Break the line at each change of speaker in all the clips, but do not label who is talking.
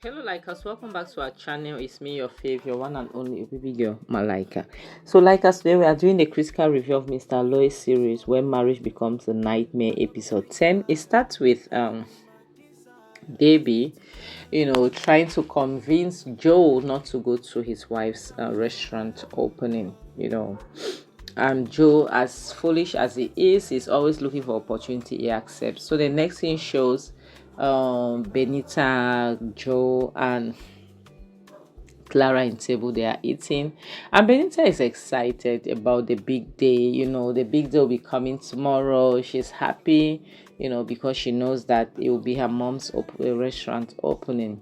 Hello, Likers. Welcome back to our channel. It's me, your fave, your one and only baby girl, Malika. So, Likers, today we are doing a critical review of Mr. Aloy series, When Marriage Becomes a Nightmare, episode 10. It starts with Debbie, trying to convince Joe not to go to his wife's restaurant opening. And Joe, as foolish as he is always looking for opportunity he accepts. So the next thing shows Benita, Joe, and Clara in table. They are eating, and Benita is excited about the big day. The big day will be coming tomorrow. She's happy, because she knows that it will be her mom's restaurant opening.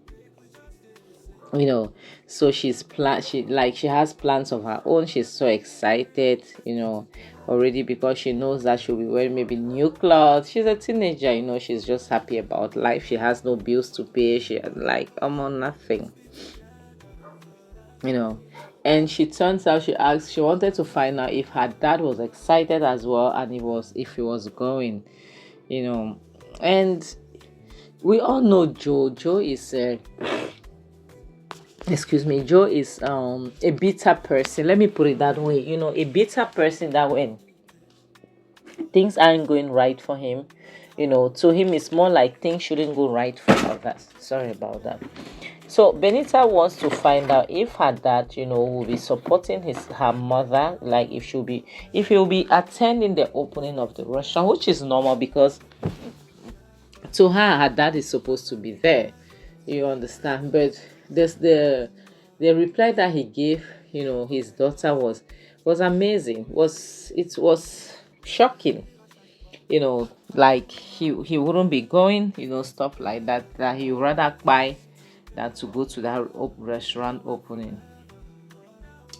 So she has plans of her own. She's so excited, already, because she knows that she'll be wearing maybe new clothes. She's a teenager, she's just happy about life. She has no bills to pay. She I'm on nothing, you know and she turns out, she wanted to find out if her dad was excited as well, and if he was going, you know and we all know Joe is excuse me, Joe is a bitter person. Let me put it that way. A bitter person that when things aren't going right for him, to him it's more like things shouldn't go right for others. Sorry about that. So Benita wants to find out if her dad, will be supporting her mother, like if he'll be attending the opening of the restaurant, which is normal because to her dad is supposed to be there. You understand? But there's the reply that he gave, his daughter was amazing. It was shocking. Like he wouldn't be going, stuff like that. That he would rather buy than to go to that restaurant opening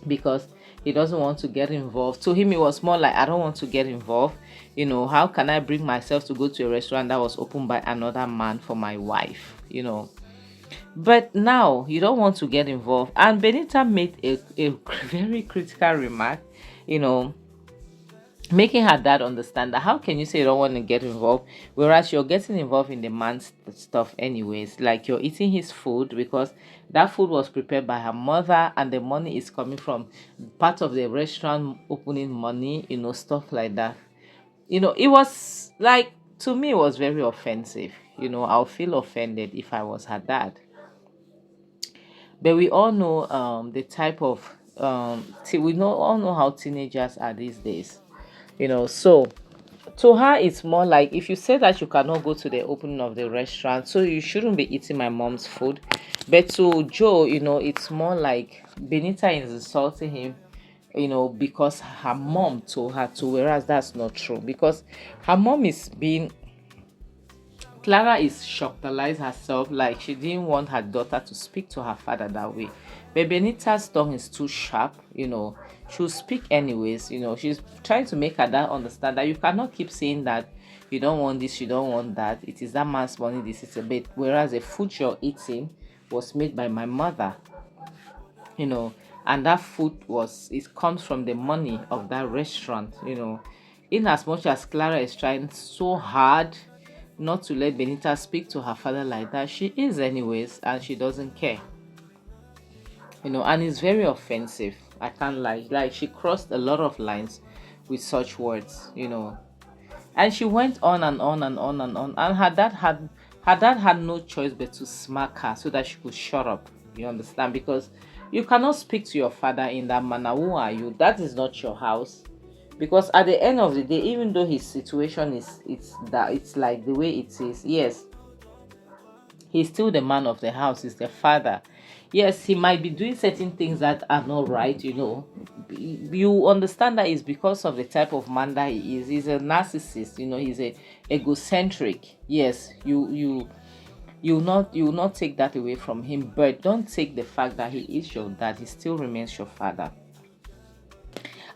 because he doesn't want to get involved. To him, it was more like, I don't want to get involved. How can I bring myself to go to a restaurant that was opened by another man for my wife? But now you don't want to get involved. And Benita made a very critical remark, you know, making her dad understand that how can you say you don't want to get involved, whereas you're getting involved in the man's stuff anyways, like you're eating his food because that food was prepared by her mother and the money is coming from part of the restaurant opening money, stuff like that. It was like, to me, it was very offensive. I'll feel offended if I was her dad. But we all know the type of all know how teenagers are these days. So to her it's more like, if you say that you cannot go to the opening of the restaurant, so you shouldn't be eating my mom's food. But to Joe, it's more like Benita is insulting him, because her mom told her to, whereas that's not true, because her mom is being Clara is shocked herself, like she didn't want her daughter to speak to her father that way. But Benita's tongue is too sharp, she'll speak anyways. She's trying to make her dad understand that you cannot keep saying that you don't want this, you don't want that. It is that man's money, this is a bit. Whereas the food you're eating was made by my mother, and that food it comes from the money of that restaurant. In as much as Clara is trying so hard not to let Benita speak to her father like that, she is anyways, and she doesn't care. And it's very offensive. I can't lie. Like, she crossed a lot of lines with such words, And she went on and on and on and on. And her dad had no choice but to smack her so that she could shut up. You understand? Because you cannot speak to your father in that manner. Who are you? That is not your house. Because at the end of the day, even though his situation it's like the way it is, yes, he's still the man of the house, he's the father. Yes, he might be doing certain things that are not right. You understand that it's because of the type of man that he is. He's a narcissist. He's a egocentric. Yes, you will not take that away from him, but don't take the fact that he is your dad. He still remains your father.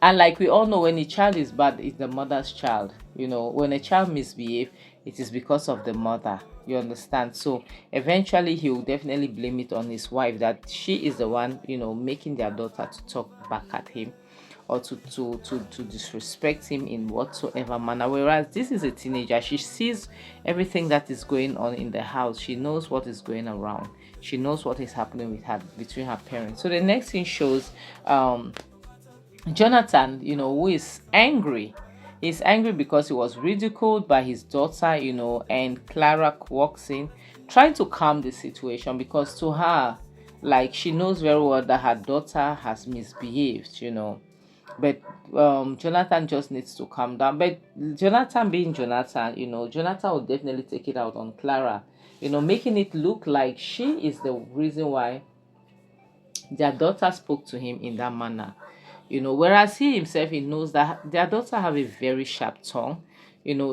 And like we all know, when a child is bad, it's the mother's child. When a child misbehaves, it is because of the mother. You understand? So eventually he will definitely blame it on his wife, that she is the one, making their daughter to talk back at him. or to disrespect him in whatsoever manner. Whereas this is a teenager, she sees everything that is going on in the house. She knows what is going around. She knows what is happening with her, between her parents. So the next thing shows Jonathan, who is angry. He's angry because he was ridiculed by his daughter, and Clara walks in trying to calm the situation, because to her, like, she knows very well that her daughter has misbehaved, but Jonathan just needs to calm down. But Jonathan being Jonathan, Jonathan will definitely take it out on Clara, making it look like she is the reason why their daughter spoke to him in that manner. Whereas he himself, he knows that their daughter have a very sharp tongue.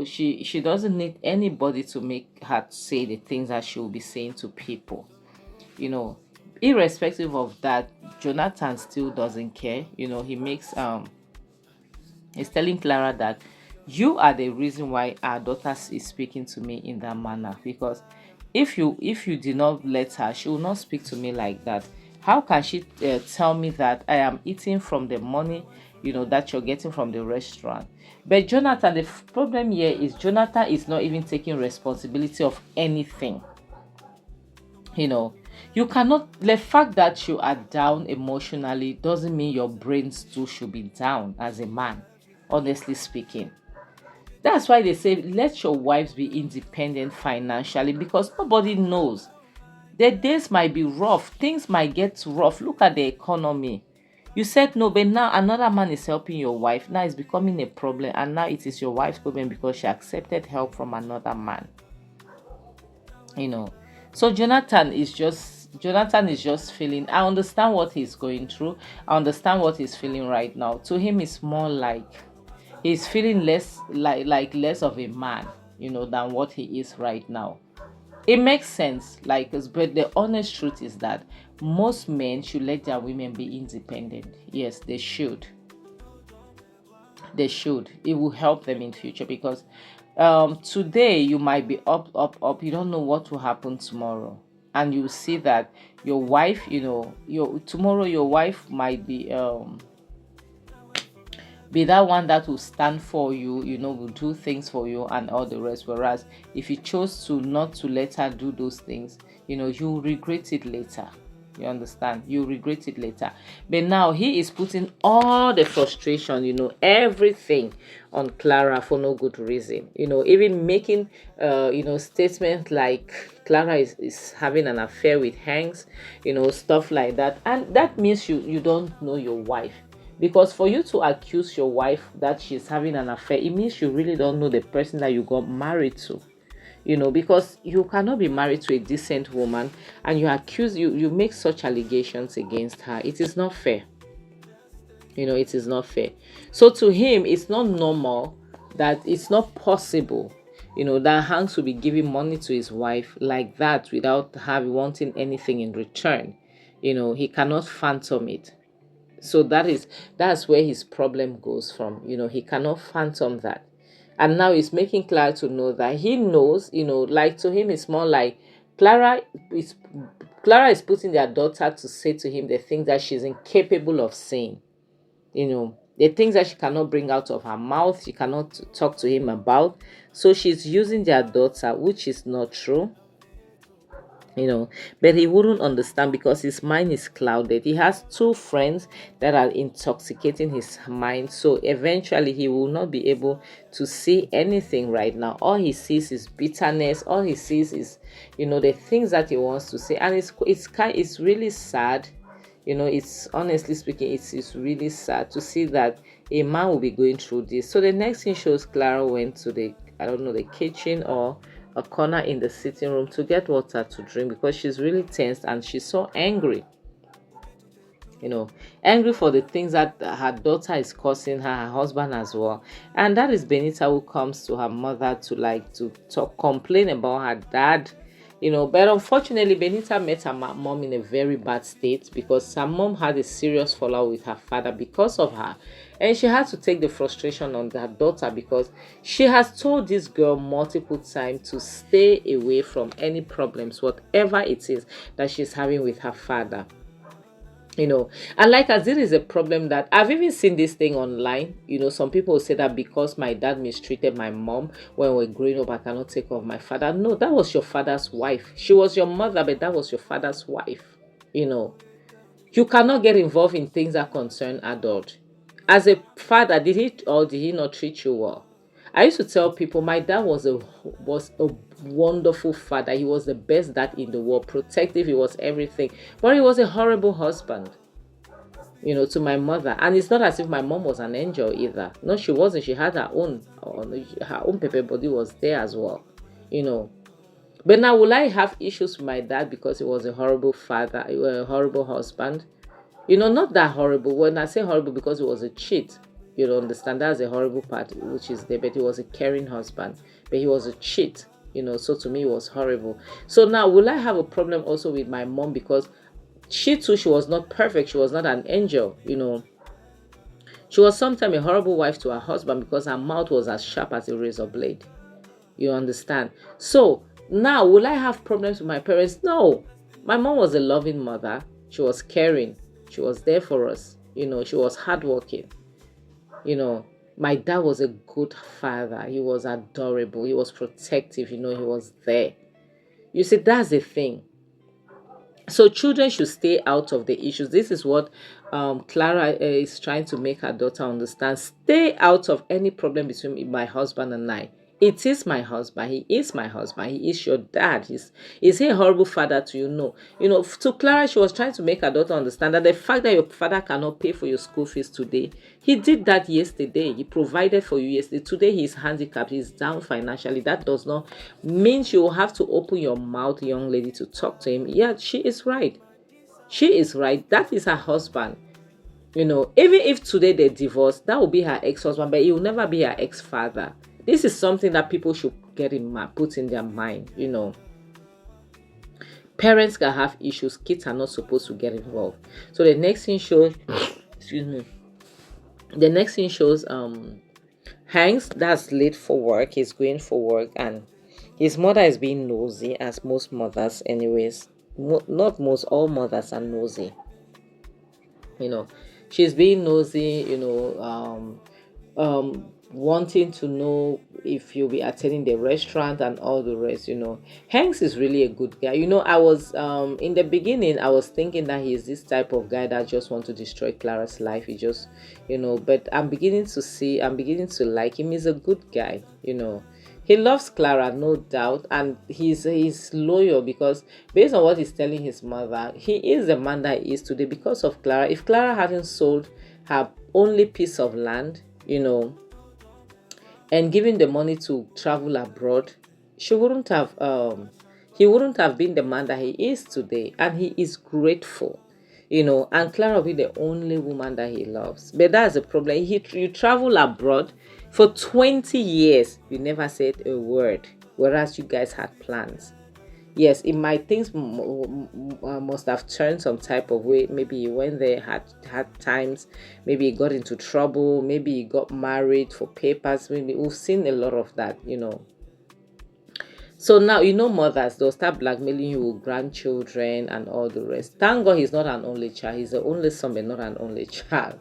She doesn't need anybody to make her say the things that she will be saying to people. Irrespective of that, Jonathan still doesn't care. He's telling Clara that you are the reason why our daughter is speaking to me in that manner, because if you did not let her, she will not speak to me like that. How can she tell me that I am eating from the money that you're getting from the restaurant? But Jonathan, the problem here is Jonathan is not even taking responsibility of anything. You cannot, the fact that you are down emotionally doesn't mean your brains too should be down as a man, honestly speaking. That's why they say let your wives be independent financially, because nobody knows. The days might be rough, things might get rough. Look at the economy. You said no, but now another man is helping your wife. Now it's becoming a problem, and now it is your wife's problem because she accepted help from another man. So Jonathan is just feeling, I understand what he's going through. I understand what he's feeling right now. To him, it's more like he's feeling less like less of a man, than what he is right now. It makes sense, but the honest truth is that most men should let their women be independent. Yes, they should. They should. It will help them in future, because today you might be up. You don't know what will happen tomorrow, and you see that your wife, tomorrow your wife might be that one that will stand for you, will do things for you and all the rest. Whereas if you chose to not to let her do those things, you'll regret it later. You understand? You regret it later. But now he is putting all the frustration, everything on Clara for no good reason. Even making, statements like Clara is having an affair with Hanks, stuff like that. And that means you don't know your wife. Because for you to accuse your wife that she's having an affair, it means you really don't know the person that you got married to. Because you cannot be married to a decent woman and you make such allegations against her. It is not fair. It is not fair. So to him, it's not normal, that it's not possible, that Hanks will be giving money to his wife like that without her wanting anything in return. He cannot fathom it. So that's where his problem goes from. He cannot fathom that. And now he's making Clara to know that he knows, like, to him it's more like Clara is putting their daughter to say to him the things that she's incapable of saying. The things that she cannot bring out of her mouth, she cannot talk to him about. So she's using their daughter, which is not true. But he wouldn't understand because his mind is clouded. He has two friends that are intoxicating his mind, so eventually he will not be able to see anything right now. All he sees is bitterness. All he sees is the things that he wants to say, and it's really sad. It's, honestly speaking, it's really sad to see that a man will be going through this. So the next thing shows Clara went to the kitchen or a corner in the sitting room to get water to drink, because she's really tensed and she's so angry. Angry for the things that her daughter is causing her husband as well. And that is Benita, who comes to her mother to talk, complain about her dad. But unfortunately, Benita met her mom in a very bad state, because her mom had a serious fallout with her father because of her. And she had to take the frustration on her daughter, because she has told this girl multiple times to stay away from any problems, whatever it is that she's having with her father. And like, as it is a problem that I've even seen this thing online. Some people say that because my dad mistreated my mom when we were growing up, I cannot take care of my father. No, that was your father's wife. She was your mother, but that was your father's wife. you know you cannot get involved in things that concern adult. As a father, did he not treat you well? I used to tell people my dad was a wonderful father. He was the best dad in the world, protective, he was everything. But he was a horrible husband, to my mother. And it's not as if my mom was an angel either. No, she wasn't. She had her own pepper body was there as well. You know. But now, will I have issues with my dad because he was a horrible father, a horrible husband? Not that horrible. When I say horrible, because he was a cheat. You don't understand. That's a horrible part, which is there. But he was a caring husband. But he was a cheat. So to me, it was horrible. So now, will I have a problem also with my mom because she too, she was not perfect. She was not an angel. She was sometimes a horrible wife to her husband because her mouth was as sharp as a razor blade. You understand? So now, will I have problems with my parents? No. My mom was a loving mother. She was caring. She was there for us. She was hardworking. My dad was a good father. He was adorable. He was protective. He was there. You see, that's the thing. So children should stay out of the issues. This is what Clara is trying to make her daughter understand. Stay out of any problem between my husband and I. It is my husband. He is my husband. He is your dad. Is he a horrible father to you? No. To Clara, she was trying to make her daughter understand that the fact that your father cannot pay for your school fees today, he did that yesterday. He provided for you yesterday. Today he is handicapped. He's down financially. That does not mean you will have to open your mouth, young lady, to talk to him. Yeah, she is right. She is right. That is her husband. Even if today they divorce, that will be her ex-husband, but he will never be her ex-father. This is something that people should put in their mind. Parents can have issues. Kids are not supposed to get involved. So the next thing shows, excuse me. The next thing shows Hanks that's late for work. He's going for work, and his mother is being nosy, as most mothers, anyways. Not most, all mothers are nosy. She's being nosy. Wanting to know if you'll be attending the restaurant and all the rest. Hanks is really a good guy. I was in the beginning I was thinking that he's this type of guy that just want to destroy Clara's life. He just but I'm beginning to like him. He's a good guy. He loves Clara, no doubt, and he's loyal because based on what he's telling his mother, he is the man that he is today because of Clara. If Clara hadn't sold her only piece of land, and giving the money to travel abroad, she wouldn't have he wouldn't have been the man that he is today. And he is grateful. And Clara will be the only woman that he loves. But that's the problem. You travel abroad for 20 years, you never said a word, whereas you guys had plans. Yes, it might things must have turned some type of way. Maybe he went there, had times, maybe he got into trouble, maybe he got married for papers. Maybe we've seen a lot of that. So now mothers, they'll start blackmailing you with grandchildren and all the rest. Thank God he's not an only child. He's the only son, but not an only child.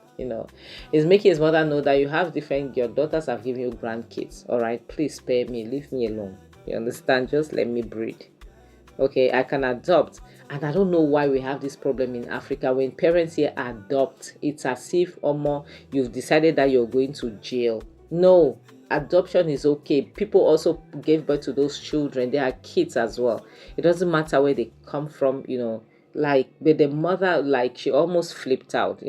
He's making his mother know that your daughters have given you grandkids. All right, please spare me, leave me alone. You understand? Just let me breed. Okay, I can adopt. And I don't know why we have this problem in Africa. When parents here adopt, it's as if you've decided that you're going to jail. No, adoption is okay. People also gave birth to those children. They are kids as well. It doesn't matter where they come from, but the mother, she almost flipped out.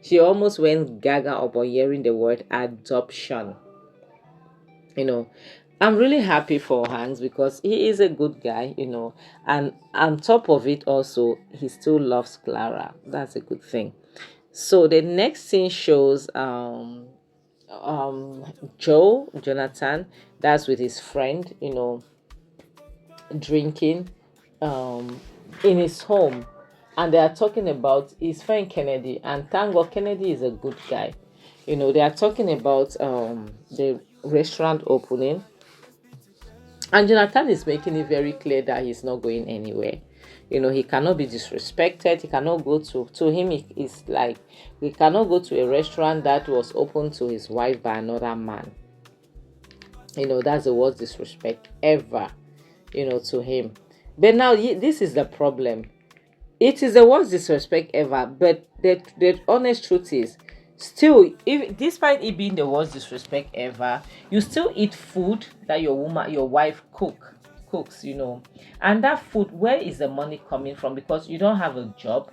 She almost went gaga upon hearing the word adoption. I'm really happy for Hans because he is a good guy, and on top of it also, he still loves Clara. That's a good thing. So the next scene shows Jonathan, that's with his friend, drinking in his home, and they are talking about his friend Kennedy. And thank God Kennedy is a good guy. They are talking about the restaurant opening. And Jonathan is making it very clear that he's not going anywhere. He cannot be disrespected. He cannot go to him. It's like he cannot go to a restaurant that was open to his wife by another man. That's the worst disrespect ever, to him. But now this is the problem. It is the worst disrespect ever. But the honest truth is, still, if despite it being the worst disrespect ever, you still eat food that your wife cooks, and that food, where is the money coming from? Because you don't have a job,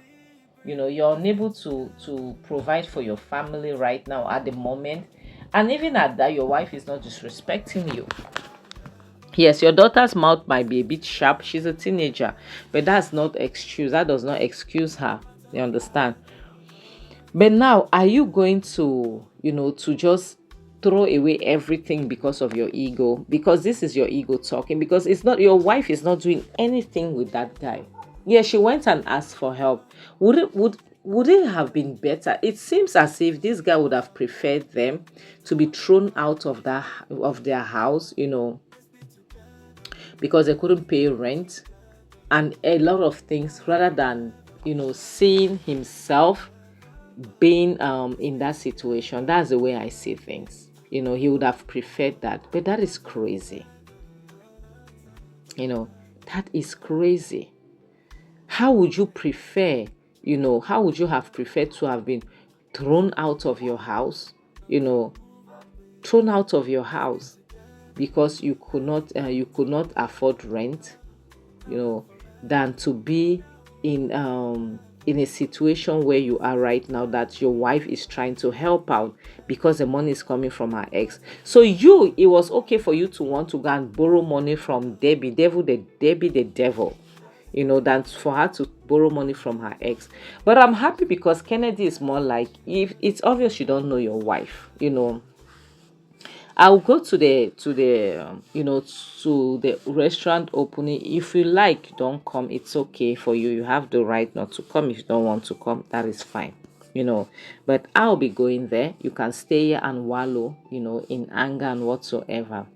you're unable to provide for your family right now at the moment, and even at that, your wife is not disrespecting you. Yes, your daughter's mouth might be a bit sharp. She's a teenager, but that's not excuse. That does not excuse her. You understand? But now, are you going to, to just throw away everything because of your ego? Because this is your ego talking. Because it's not, your wife is not doing anything with that guy. Yeah, she went and asked for help. Would it have been better? It seems as if this guy would have preferred them to be thrown out of their house, because they couldn't pay rent and a lot of things, rather than seeing himself being in that situation. That's the way I see things. He would have preferred that. But that is crazy. That is crazy. How would you prefer, how would you have preferred to have been thrown out of your house, thrown out of your house because you could not afford rent, than to be in a situation where you are right now, that your wife is trying to help out because the money is coming from her ex. So it was okay for you to want to go and borrow money from Debbie the devil, than for her to borrow money from her ex. But I'm happy because Kennedy is more like, if it's obvious you don't know your wife, I'll go to the restaurant opening. If you like, don't come. It's okay for you. You have the right not to come. If you don't want to come, that is fine. But I'll be going there. You can stay here and wallow, in anger and whatsoever.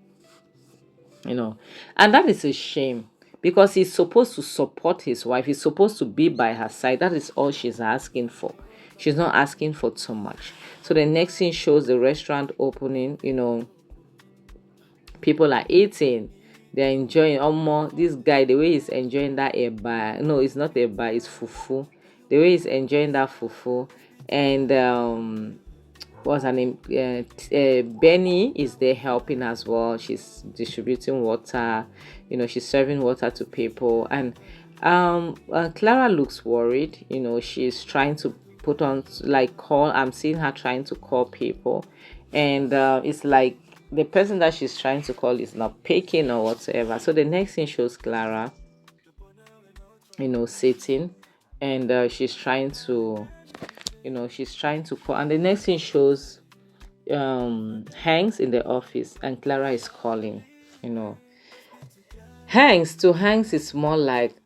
And that is a shame, because he's supposed to support his wife. He's supposed to be by her side. That is all she's asking for. She's not asking for too much. So the next thing shows the restaurant opening. People are eating. They're enjoying. This guy, the way he's enjoying that eba. No, it's not eba. It's fufu. The way he's enjoying that fufu. And what's her name? Benny is there helping as well. She's distributing water. She's serving water to people. And Clara looks worried. She's trying to put on, like, call. I'm seeing her trying to call people, and it's like the person that she's trying to call is not picking or whatever. So the next thing shows Clara, sitting, and she's trying to call. And the next thing shows Hanks in the office, and Clara is calling. Hanks is more like,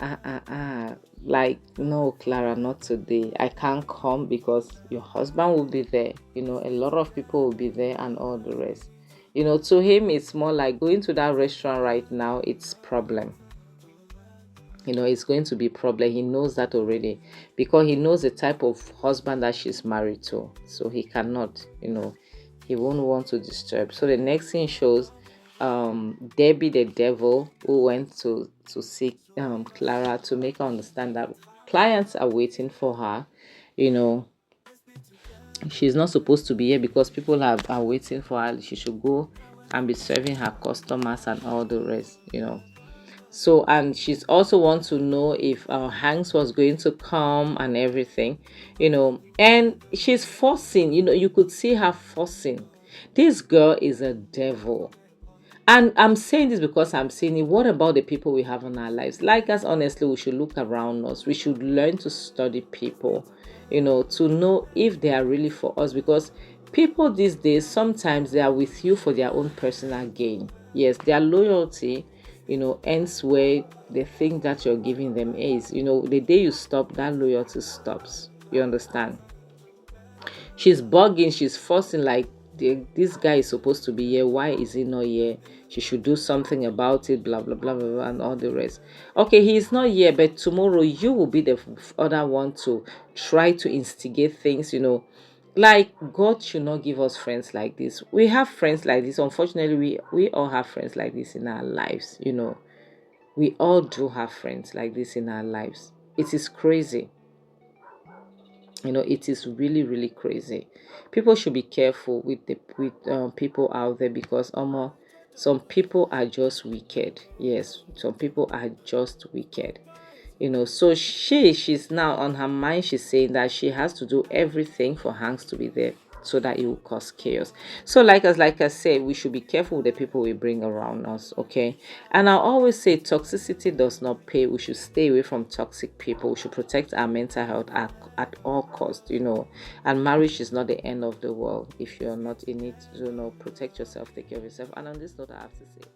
like, no, Clara, not today. I can't come because your husband will be there. A lot of people will be there and all the rest. To him, it's more like going to that restaurant right now. It's problem. It's going to be problem. He knows that already, because he knows the type of husband that she's married to. So he cannot, he won't want to disturb. So the next thing shows Debbie the devil, who went to see Clara to make her understand that clients are waiting for her. She's not supposed to be here because people are waiting for her. She should go and be serving her customers and all the rest. So, and she's also want to know if Hanks was going to come and everything. And she's forcing. You could see her forcing. This girl is a devil. And I'm saying this because I'm saying it. What about the people we have in our lives? Like us, honestly, we should look around us. We should learn to study people, to know if they are really for us. Because people these days, sometimes they are with you for their own personal gain. Yes, their loyalty, ends where they think that you're giving them is. The day you stop, that loyalty stops. You understand? She's bugging, she's forcing, like, this guy is supposed to be here. Why is he not here? she should do something about it, blah blah blah blah, blah and all the rest. Okay, he is not here, but tomorrow you will be the other one to try to instigate things, like God should not give us friends like this. We have friends like this. Unfortunately, we all have friends like this in our lives. We all do have friends like this in our lives. It is crazy. It is really really crazy. People should be careful with people out there, because some people are just wicked. Yes, some people are just wicked. So she's now on her mind. She's saying that she has to do everything for Hanks to be there, so that it will cause chaos. So like I said, we should be careful with the people we bring around us. Okay. And I always say toxicity does not pay. We should stay away from toxic people. We should protect our mental health at all costs. And marriage is not the end of the world. If you're not in it, protect yourself, take care of yourself. And on this note, I have to say